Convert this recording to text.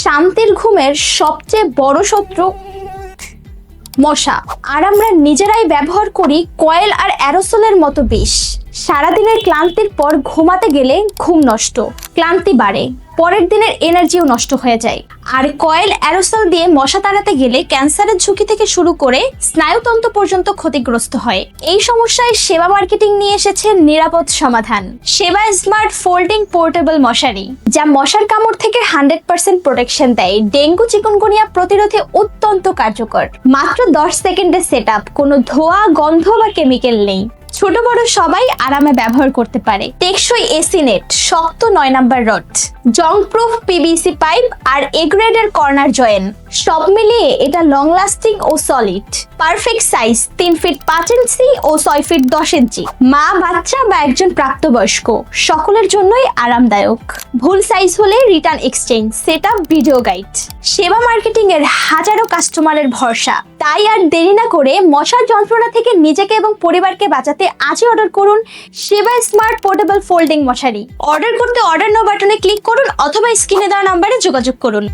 শান্তির ঘুমের সবচেয়ে বড় শত্রু মশা, আর আমরা নিজেরাই ব্যবহার করি কয়েল আর অ্যারোসলের মতো বিষ। সারাদিনের ক্লান্তির পর ঘুমাতে গেলে ঘুম নষ্ট, ক্লান্তি বাড়ে, পরের দিনের এনার্জিও নষ্ট হয়ে যায়। আর কয়েল অ্যারোসল দিয়ে মশা তাড়াতে গেলে ক্যান্সারের ঝুঁকি থেকে শুরু করে স্নায়ুতন্ত্র পর্যন্ত ক্ষতিগ্রস্ত হয়। এই সমস্যায় সেবা মার্কেটিং নিয়ে এসেছে নিরাপদ সমাধান, সেবা স্মার্ট ফোল্ডিং পোর্টেবল মশারি, যা মশার কামড় থেকে 100% প্রোটেকশন দেয়। ডেঙ্গু চিকুনগুনিয়া প্রতিরোধে অত্যন্ত কার্যকর। মাত্র 10 সেকেন্ডে সেট আপ, কোনো ধোয়া, গন্ধ বা কেমিক্যাল নেই। ছোট বড় সবাই আরামে ব্যবহার করতে পারে। টেকসই এসি নেট, শক্ত 9 নাম্বার রড, জং প্রুফ পিভিসি পাইপ আর এ গ্রেডের কর্নার জয়েন, সব মিলিয়ে এটা লং লাস্টিং ও সলিড। পারফেক্ট সাইজ 3 ফিট 5 ইঞ্চি ও 6 ফিট 10 ইঞ্চি। মা, বাচ্চা বা একজন প্রাপ্তবয়স্ক সকলের জন্যই আরামদায়ক। ভুল সাইজ হলে return exchange, set up, video guide. সেবা মার্কেটিং এর হাজারো কাস্টমারের ভরসা। তাই আর দেরি না করে মশার যন্ত্রণা থেকে নিজেকে এবং পরিবারকে বাঁচাতে আজই অর্ডার করুন সেবা স্মার্ট পোর্টেবল ফোল্ডিং মশারি। অর্ডার করতে অর্ডার নাও বাটনে ক্লিক করুন অথবা স্ক্রিনে দেওয়া নম্বরে যোগাযোগ করুন।